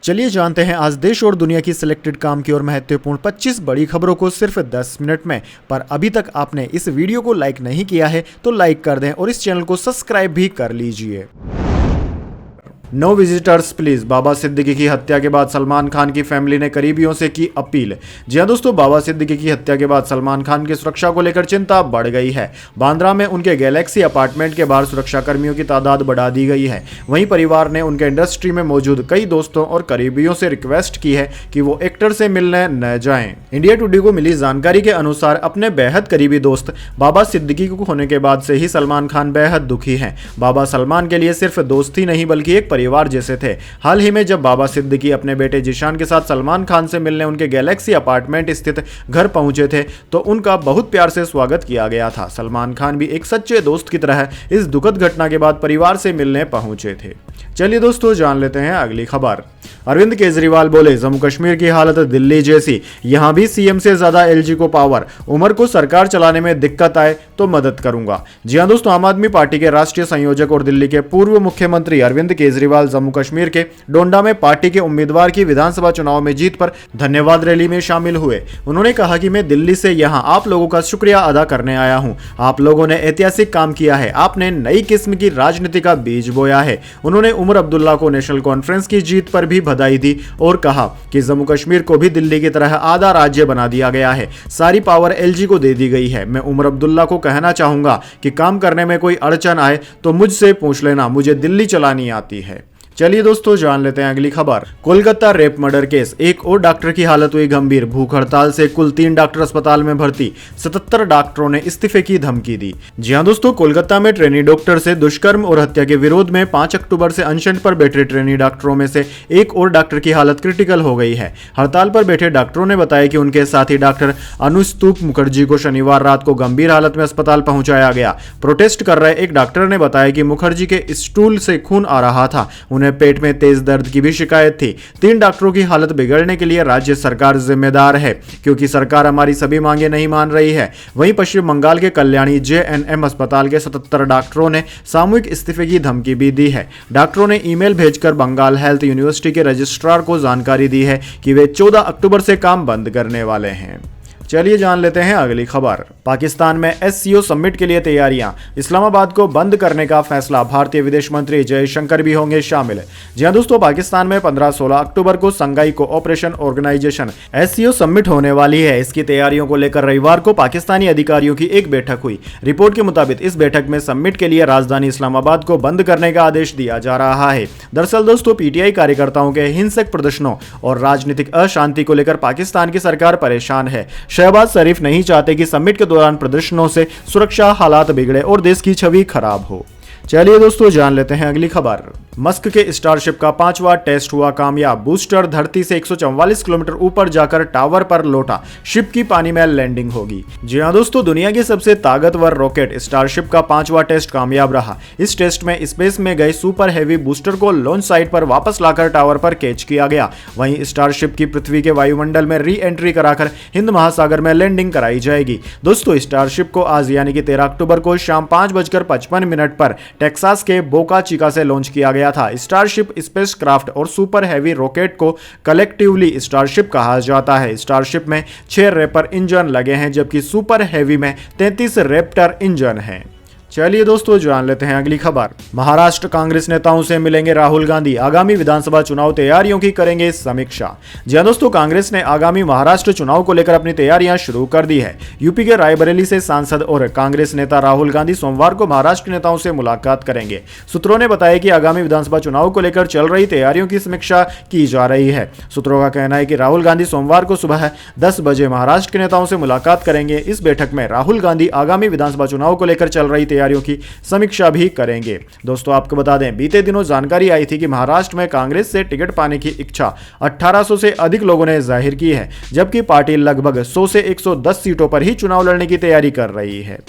चलिए जानते हैं आज देश और दुनिया की सिलेक्टेड काम की और महत्वपूर्ण 25 बड़ी खबरों को सिर्फ 10 मिनट में। पर अभी तक आपने इस वीडियो को लाइक नहीं किया है तो लाइक कर दें और इस चैनल को सब्सक्राइब भी कर लीजिए। नो विजिटर्स प्लीज, बाबा सिद्दीकी की हत्या के बाद सलमान खान की फैमिली ने करीबियों से की अपील। जी हां दोस्तों, बाबा सिद्दीकी की हत्या के बाद सलमान खान की सुरक्षा को लेकर चिंता बढ़ गई है। बांद्रा में उनके गैलेक्सी अपार्टमेंट के बाहर सुरक्षा कर्मियों की तादाद बढ़ा दी गई है। वहीं परिवार ने उनके इंडस्ट्री में मौजूद कई दोस्तों और करीबियों से रिक्वेस्ट की है कि वो एक्टर से मिलने न जाएं। इंडिया टुडे को मिली जानकारी के अनुसार अपने बेहद करीबी दोस्त बाबा सिद्दीकी को होने के बाद से ही सलमान खान बेहद दुखी हैं। बाबा सलमान के लिए सिर्फ दोस्त ही नहीं बल्कि एक परिवार जैसे थे। हाल ही में जब बाबा सिद्दीकी अपने बेटे जिशान के साथ सलमान खान से मिलने उनके गैलेक्सी अपार्टमेंट स्थित घर पहुंचे थे तो उनका बहुत प्यार से स्वागत किया गया था। सलमान खान भी एक सच्चे दोस्त की तरह इस दुखद घटना के बाद परिवार से मिलने पहुंचे थे। चलिए दोस्तों जान लेते हैं अगली खबर। अरविंद केजरीवाल बोले, जम्मू कश्मीर की हालत दिल्ली जैसी, यहां भी सीएम से ज्यादा एलजी को पावर, उमर को सरकार चलाने में दिक्कत आए तो मदद करूंगा। जी हां दोस्तों, आम आदमी पार्टी के राष्ट्रीय संयोजक और दिल्ली के पूर्व मुख्यमंत्री अरविंद केजरीवाल जम्मू कश्मीर के डोंडा में पार्टी के उम्मीदवार की विधानसभा चुनाव में जीत पर धन्यवाद रैली में शामिल हुए। उन्होंने कहा कि मैं दिल्ली से यहां आप लोगों का शुक्रिया अदा करने आया हूं। आप लोगों ने ऐतिहासिक काम किया है, आपने नई किस्म की राजनीति का बीज बोया है। उन्होंने उमर अब्दुल्ला को नेशनल कॉन्फ्रेंस की जीत पर भी बधाई दी और कहा कि जम्मू कश्मीर को भी दिल्ली की तरह आधा राज्य बना दिया गया है, सारी पावर एलजी को दे दी गई है। मैं उमर अब्दुल्ला को कहना चाहूंगा कि काम करने में कोई अड़चन आए तो मुझसे पूछ लेना, मुझे दिल्ली चलानी आती है। चलिए दोस्तों जान लेते हैं अगली खबर। कोलकाता रेप मर्डर केस, एक और डॉक्टर की हालत हुई गंभीर, भूख हड़ताल से कुल 3 डॉक्टर अस्पताल में भर्ती, 77 डॉक्टरों ने इस्तीफे की धमकी दी। जी हां दोस्तों, कोलकाता में ट्रेनी डॉक्टर से दुष्कर्म और हत्या के विरोध में 5 अक्टूबर से अनशन पर बैठे ट्रेनी डॉक्टरों में से एक और डॉक्टर की हालत क्रिटिकल हो गई है। हड़ताल पर बैठे डॉक्टरों ने बताया कि उनके साथी डॉक्टर अनुस्तुप मुखर्जी को शनिवार रात को गंभीर हालत में अस्पताल पहुंचाया गया। प्रोटेस्ट कर रहे एक डॉक्टर ने बताया कि मुखर्जी के स्टूल से खून आ रहा था, पेट में तेज दर्द की भी शिकायत थी। 3 डॉक्टरों की हालत बिगड़ने के लिए राज्य सरकार जिम्मेदार है क्योंकि सरकार हमारी सभी मांगे नहीं मान रही है। वहीं पश्चिम बंगाल के कल्याणी जेएनएम अस्पताल के 77 डॉक्टरों ने सामूहिक इस्तीफे की धमकी भी दी है। डॉक्टरों ने ईमेल भेजकर बंगाल हेल्थ यूनिवर्सिटी के रजिस्ट्रार को जानकारी दी है कि वे 14 अक्टूबर से काम बंद करने वाले हैं। चलिए जान लेते हैं अगली खबर। पाकिस्तान में एससीओ समिट के लिए तैयारियां, इस्लामाबाद को बंद करने का फैसला, भारतीय विदेश मंत्री जयशंकर भी होंगे शामिल। जी हां दोस्तों, पाकिस्तान में 15-16 अक्टूबर को संघाई कोऑपरेशन ऑर्गेनाइजेशन एससीओ समिट होने वाली है। इसकी तैयारियों को लेकर रविवार को पाकिस्तानी अधिकारियों की एक बैठक हुई। रिपोर्ट के मुताबिक इस बैठक में समिट के लिए राजधानी इस्लामाबाद को बंद करने का आदेश दिया जा रहा है। दरअसल दोस्तों, पीटीआई कार्यकर्ताओं के हिंसक प्रदर्शनों और राजनीतिक अशांति को लेकर पाकिस्तान की सरकार परेशान है। शहबाज शरीफ नहीं चाहते कि समिट के दौरान प्रदर्शनों से सुरक्षा हालात बिगड़े और देश की छवि खराब हो। चलिए दोस्तों जान लेते हैं अगली खबर। मस्क के स्टारशिप का 5वां टेस्ट हुआ कामयाब, बूस्टर धरती से 144 किलोमीटर ऊपर जाकर टावर पर लौटा, शिप की पानी में लैंडिंग होगी। जी हां दोस्तों, दुनिया की सबसे ताकतवर रॉकेट स्टारशिप का 5वां टेस्ट कामयाब रहा। इस टेस्ट में स्पेस में गए सुपर हैवी बूस्टर को लॉन्च साइट पर वापस लाकर टावर पर कैच किया गया। वहीं स्टारशिप की पृथ्वी के वायुमंडल में री एंट्री कराकर हिंद महासागर में लैंडिंग कराई जाएगी। दोस्तों, स्टारशिप को आज यानी कि 13 अक्टूबर को शाम 5:55 पर टेक्सास के बोका चिका से लॉन्च किया गया था। स्टारशिप स्पेसक्राफ्ट और सुपर हैवी रॉकेट को कलेक्टिवली स्टारशिप कहा जाता है। स्टारशिप में 6 रैपर इंजन लगे हैं जबकि सुपर हैवी में 33 रैप्टर इंजन हैं। चलिए दोस्तों जान लेते हैं अगली खबर। महाराष्ट्र कांग्रेस नेताओं से मिलेंगे राहुल गांधी, आगामी विधानसभा चुनाव तैयारियों की करेंगे समीक्षा। जी हां दोस्तों, कांग्रेस ने आगामी महाराष्ट्र चुनाव को लेकर अपनी तैयारियां शुरू कर दी है। यूपी के रायबरेली से सांसद और कांग्रेस नेता राहुल गांधी सोमवार को महाराष्ट्र नेताओं से मुलाकात करेंगे। सूत्रों ने बताया कि आगामी विधानसभा चुनाव को लेकर चल रही तैयारियों की समीक्षा की जा रही है। सूत्रों का कहना है कि राहुल गांधी सोमवार को सुबह 10 बजे महाराष्ट्र के नेताओं से मुलाकात करेंगे। इस बैठक में राहुल गांधी आगामी विधानसभा चुनाव को लेकर चल रही तैयारियों की समीक्षा भी करेंगे। दोस्तों आपको बता दें, बीते दिनों जानकारी आई थी कि महाराष्ट्र में कांग्रेस से टिकट पाने की इच्छा 1800 से अधिक लोगों ने जाहिर की है, जबकि पार्टी लगभग 100 से 110 सीटों पर ही चुनाव लड़ने की तैयारी कर रही है।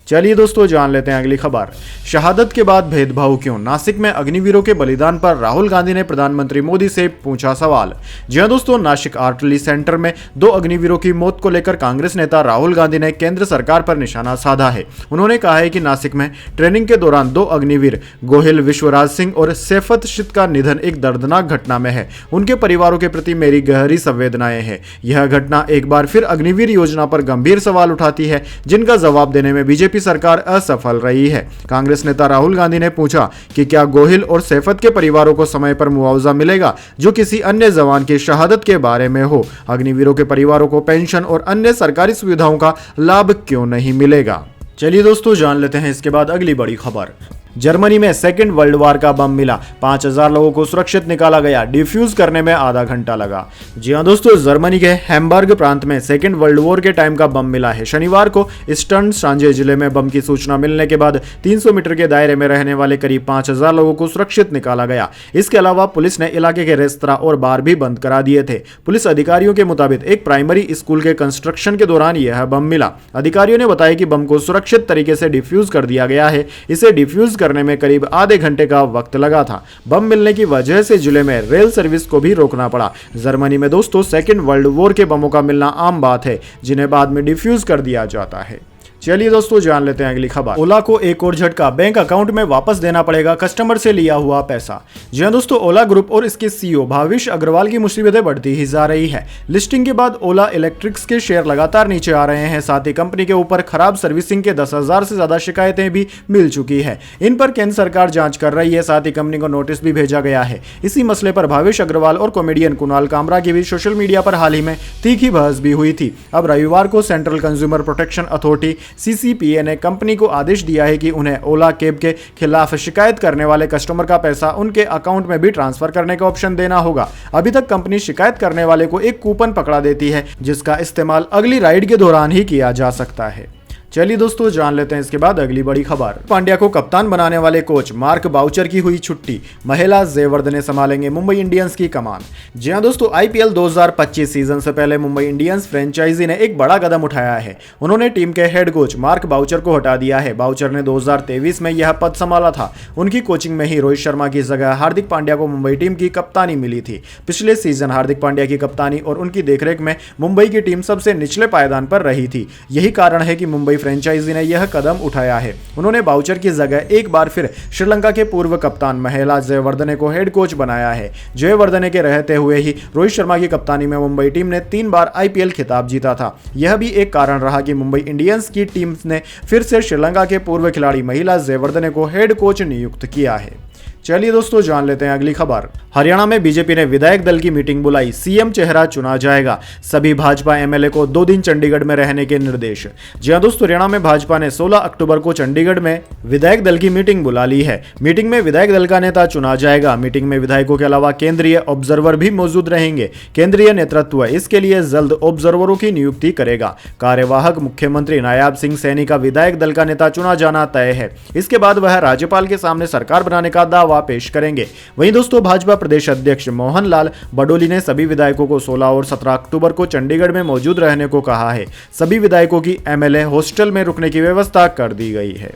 चलिए दोस्तों जान लेते हैं अगली खबर। शहादत के बाद भेदभाव क्यों? नासिक में अग्निवीरों के बलिदान पर राहुल गांधी ने प्रधानमंत्री मोदी से पूछा सवाल। जी हां दोस्तों, नासिक आर्टिलरी सेंटर में 2 अग्निवीरों की मौत को लेकर कांग्रेस नेता राहुल गांधी ने केंद्र सरकार पर निशाना साधा है। उन्होंने कहा है कि नासिक में ट्रेनिंग के दौरान 2 अग्निवीर गोहिल विश्वराज सिंह और सैफत शित का निधन एक दर्दनाक घटना में है। उनके परिवारों के प्रति मेरी गहरी संवेदनाएं हैं। यह घटना एक बार फिर अग्निवीर योजना पर गंभीर सवाल उठाती है, जिनका जवाब देने में बीजेपी सरकार असफल रही है। कांग्रेस नेता राहुल गांधी ने पूछा कि क्या गोहिल और सैफत के परिवारों को समय पर मुआवजा मिलेगा जो किसी अन्य जवान की शहादत के बारे में हो? अग्निवीरों के परिवारों को पेंशन और अन्य सरकारी सुविधाओं का लाभ क्यों नहीं मिलेगा? चलिए दोस्तों जान लेते हैं इसके बाद अगली बड़ी खबर। जर्मनी में सेकेंड वर्ल्ड वार का बम मिला, 5000 लोगों को सुरक्षित निकाला गया, डिफ्यूज करने में आधा घंटा लगा। जी हां दोस्तों, जर्मनी के हैम्बर्ग प्रांत में सेकेंड वर्ल्ड वॉर के टाइम का बम मिला है। शनिवार को ईस्टर्न सांजे जिले में बम की सूचना मिलने के बाद 300 मीटर के दायरे में रहने वाले करीब 5000 लोगों को सुरक्षित निकाला गया। इसके अलावा पुलिस ने इलाके के रेस्तरां और बार भी बंद करा दिए थे। पुलिस अधिकारियों के मुताबिक एक प्राइमरी स्कूल के कंस्ट्रक्शन के दौरान यह बम मिला। अधिकारियों ने बताया कि बम को सुरक्षित तरीके से डिफ्यूज कर दिया गया है। इसे डिफ्यूज करने में करीब आधे घंटे का वक्त लगा था। बम मिलने की वजह से जिले में रेल सर्विस को भी रोकना पड़ा। जर्मनी में दोस्तों सेकेंड वर्ल्ड वॉर के बमों का मिलना आम बात है, जिन्हें बाद में डिफ्यूज कर दिया जाता है। चलिए दोस्तों जान लेते हैं अगली खबर। ओला को एक और झटका, बैंक अकाउंट में वापस देना पड़ेगा कस्टमर से लिया हुआ पैसा। जी हां दोस्तों, ओला ग्रुप और इसके सीईओ भाविश अग्रवाल की मुसीबतें बढ़ती ही जा रही है। लिस्टिंग के बाद ओला इलेक्ट्रिक्स के शेयर लगातार नीचे आ रहे हैं। साथ ही कंपनी के ऊपर खराब सर्विसिंग के 10,000 से ज्यादा शिकायतें भी मिल चुकी है। इन पर केंद्र सरकार जांच कर रही है। साथ ही कंपनी को नोटिस भी भेजा गया है। इसी मसले पर भाविश अग्रवाल और कॉमेडियन कुणाल कामरा की भी सोशल मीडिया पर हाल ही में तीखी बहस भी हुई थी। अब रविवार को central consumer protection authority CCPA ने कंपनी को आदेश दिया है कि उन्हें ओला कैब के खिलाफ शिकायत करने वाले कस्टमर का पैसा उनके अकाउंट में भी ट्रांसफर करने का ऑप्शन देना होगा। अभी तक कंपनी शिकायत करने वाले को एक कूपन पकड़ा देती है, जिसका इस्तेमाल अगली राइड के दौरान ही किया जा सकता है। चलिए दोस्तों जान लेते हैं इसके बाद अगली बड़ी खबर। पांड्या को कप्तान बनाने वाले कोच मार्क बाउचर की हुई छुट्टी, महिला जयवर्धने संभालेंगे मुंबई इंडियंस की कमान। जी हां दोस्तों, IPL 2025 सीजन से पहले मुंबई इंडियंस फ्रेंचाइजी ने एक बड़ा कदम उठाया है। उन्होंने टीम के हेड कोच मार्क बाउचर को हटा दिया है। बाउचर ने 2023 में यह पद संभाला था। उनकी कोचिंग में ही रोहित शर्मा की जगह हार्दिक पांड्या को मुंबई टीम की कप्तानी मिली थी। पिछले सीजन हार्दिक पांड्या की कप्तानी और उनकी देखरेख में मुंबई की टीम सबसे निचले पायदान पर रही थी। यही कारण है कि मुंबई फ्रेंचाइजी ने यह कदम उठाया है। उन्होंने बाउचर की जगह एक बार फिर श्रीलंका के पूर्व कप्तान महिला जयवर्धने को हेड कोच बनाया है। जयवर्धने के रहते हुए ही रोहित शर्मा की कप्तानी में मुंबई टीम ने 3 बार IPL खिताब जीता था। यह भी एक कारण रहा कि मुंबई इंडियंस की टीम ने फिर से श्रीलंका के पूर्व खिलाड़ी महिला जयवर्धने को हेड कोच नियुक्त किया है। चलिए दोस्तों जान लेते हैं अगली खबर। हरियाणा में बीजेपी ने विधायक दल की मीटिंग बुलाई, CM चेहरा चुना जाएगा। सभी भाजपा MLA को 2 दिन चंडीगढ़ में रहने के निर्देश। जी हां दोस्तों, हरियाणा में भाजपा ने 16 अक्टूबर को चंडीगढ़ में विधायक दल की मीटिंग बुला ली है। मीटिंग में विधायक दल का नेता चुना जाएगा। मीटिंग में विधायकों के अलावा केंद्रीय ऑब्जर्वर भी मौजूद रहेंगे। केंद्रीय नेतृत्व इसके लिए जल्द ऑब्जर्वरों की नियुक्ति करेगा। कार्यवाहक मुख्यमंत्री नायाब सिंह सैनी का विधायक दल का नेता चुना जाना तय है। इसके बाद वह राज्यपाल के सामने सरकार बनाने का दावा पेश करेंगे। वहीं दोस्तों, भाजपा प्रदेश अध्यक्ष मोहन लाल बडोली ने सभी विधायकों को 16 और 17 अक्टूबर को चंडीगढ़ में मौजूद रहने को कहा है। सभी विधायकों की MLA हॉस्टल में रुकने की व्यवस्था कर दी गई है।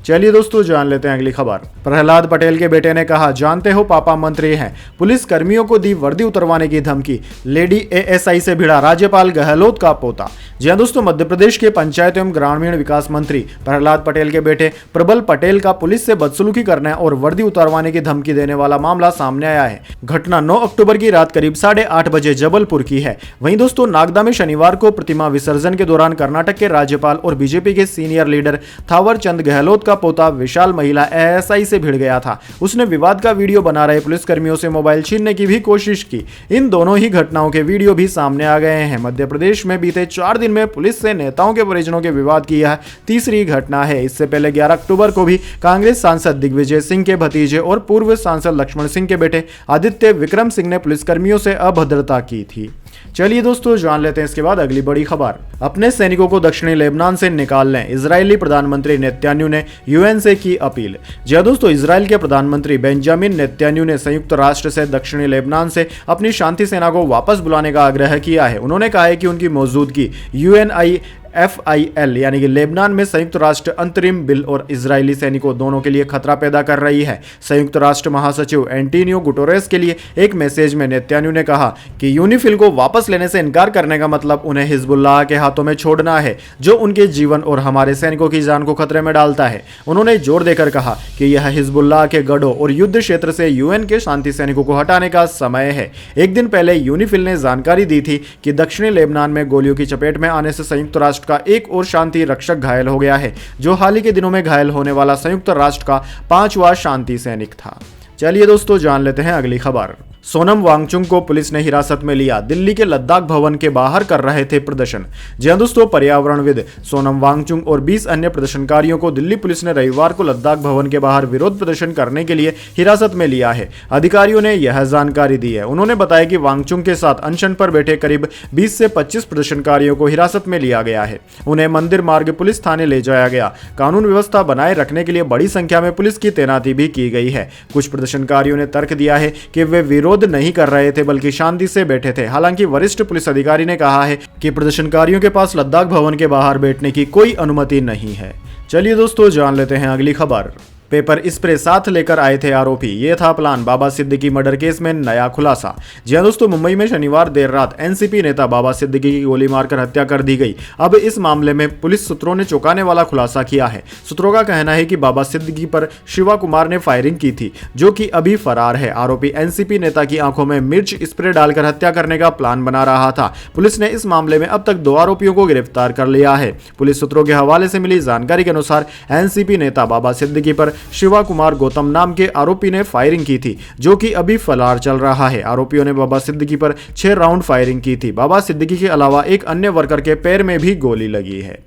चलिए दोस्तों जान लेते हैं अगली खबर। प्रहलाद पटेल के बेटे ने कहा, जानते हो पापा मंत्री हैं। पुलिस कर्मियों को दी वर्दी उतरवाने की धमकी। लेडी ASI से भिड़ा राज्यपाल गहलोत का पोता। जी हां दोस्तों, मध्य प्रदेश के पंचायत एवं ग्रामीण विकास मंत्री प्रहलाद पटेल के बेटे प्रबल पटेल का पुलिस से बदसलूकी करने और वर्दी उतरवाने की धमकी देने वाला मामला सामने आया है। घटना 9 अक्टूबर की रात करीब 8:30 बजे जबलपुर की है। वहीं दोस्तों, नागदा में शनिवार को प्रतिमा विसर्जन के दौरान कर्नाटक के राज्यपाल और बीजेपी के सीनियर लीडर थावर चंद गहलोत का पोता विशाल महिला ASI से भिड़ गया था। उसने विवाद का वीडियो बना रहे पुलिसकर्मियों से मोबाइल छीनने की भी कोशिश की। इन दोनों ही घटनाओं के वीडियो भी सामने आ गए हैं। मध्य प्रदेश में बीते 4 दिन में पुलिस से नेताओं के परिजनों के विवाद की यह तीसरी घटना है। इससे पहले 11 अक्टूबर को भी कांग्रेस सांसद दिग्विजय सिंह के भतीजे और पूर्व सांसद लक्ष्मण सिंह के बेटे आदित्य विक्रम सिंह ने पुलिसकर्मियों से अभद्रता की थी। चलिए दोस्तों जान लेते हैं इसके बाद अगली बड़ी खबर। अपने सैनिकों को दक्षिणी लेबनान से निकाल लें, इजरायली प्रधानमंत्री नेतन्याहू ने UN से की अपील। जी हां दोस्तों, इजराइल के प्रधानमंत्री बेंजामिन नेतन्याहू ने संयुक्त राष्ट्र से दक्षिणी लेबनान से अपनी शांति सेना को वापस बुलाने का आग्रह किया है। उन्होंने कहा है कि उनकी मौजूदगी FIL यानी कि लेबनान में संयुक्त राष्ट्र अंतरिम बिल और इजरायली सैनिकों दोनों के लिए खतरा पैदा कर रही है। संयुक्त राष्ट्र महासचिव एंटोनियो गुटेरेस के लिए एक मैसेज में नेतन्याहू ने कहा कि यूनिफिल को वापस लेने से इनकार करने का मतलब उन्हें हिजबुल्लाह के हाथों में छोड़ना है, जो उनके जीवन और हमारे सैनिकों की जान को खतरे में डालता है। उन्होंने जोर देकर कहा कि यह हिजबुल्लाह के गढ़ों और युद्ध क्षेत्र से UN के शांति सैनिकों को हटाने का समय है। एक दिन पहले यूनिफिल ने जानकारी दी थी कि दक्षिणी लेबनान में गोलियों की चपेट में आने से संयुक्त राष्ट्र का एक और शांति रक्षक घायल हो गया है, जो हाल ही के दिनों में घायल होने वाला संयुक्त राष्ट्र का 5वां शांति सैनिक था। चलिए दोस्तों, जान लेते हैं अगली खबर। सोनम वांगचुक को पुलिस ने हिरासत में लिया। दिल्ली के लद्दाख भवन के बाहर कर रहे थे प्रदर्शन। जी हां दोस्तों, पर्यावरणविद सोनम वांगचुक और 20 अन्य प्रदर्शनकारियों को दिल्ली पुलिस ने रविवार को लद्दाख भवन के बाहर विरोध प्रदर्शन करने के लिए हिरासत में लिया है। अधिकारियों ने यह जानकारी दी है। उन्होंने बताया कि वांगचुक के साथ अनशन पर बैठे करीब 20 से 25 प्रदर्शनकारियों को हिरासत में लिया गया है। उन्हें मंदिर मार्ग पुलिस थाने ले जाया गया। कानून व्यवस्था बनाए रखने के लिए बड़ी संख्या में पुलिस की तैनाती भी की गई है। कुछ प्रदर्शनकारियों ने तर्क दिया है कि वे विरोध नहीं कर रहे थे, बल्कि शांति से बैठे थे। हालांकि वरिष्ठ पुलिस अधिकारी ने कहा है कि प्रदर्शनकारियों के पास लद्दाख भवन के बाहर बैठने की कोई अनुमति नहीं है। चलिए दोस्तों, जान लेते हैं अगली खबर। पेपर स्प्रे साथ लेकर आए थे आरोपी, ये था प्लान। बाबा सिद्दीकी मर्डर केस में नया खुलासा। जी हां दोस्तों, मुंबई में शनिवार देर रात एनसीपी नेता बाबा सिद्दीकी की गोली मारकर हत्या कर दी गई। अब इस मामले में पुलिस सूत्रों ने चौंकाने वाला खुलासा किया है। सूत्रों का कहना है कि बाबा सिद्दीकी पर शिवा कुमार ने फायरिंग की थी, जो कि अभी फरार है। आरोपी एनसीपी नेता की आंखों में मिर्च स्प्रे डालकर हत्या करने का प्लान बना रहा था। पुलिस ने इस मामले में अब तक 2 आरोपियों को गिरफ्तार कर लिया है। पुलिस सूत्रों के हवाले से मिली जानकारी के अनुसार एनसीपी नेता बाबा सिद्दीकी पर शिवा कुमार गौतम नाम के आरोपी ने फायरिंग की थी, जो कि अभी फरार चल रहा है। आरोपियों ने बाबा सिद्दीकी पर 6 राउंड फायरिंग की थी। बाबा सिद्दीकी के अलावा एक अन्य वर्कर के पैर में भी गोली लगी है।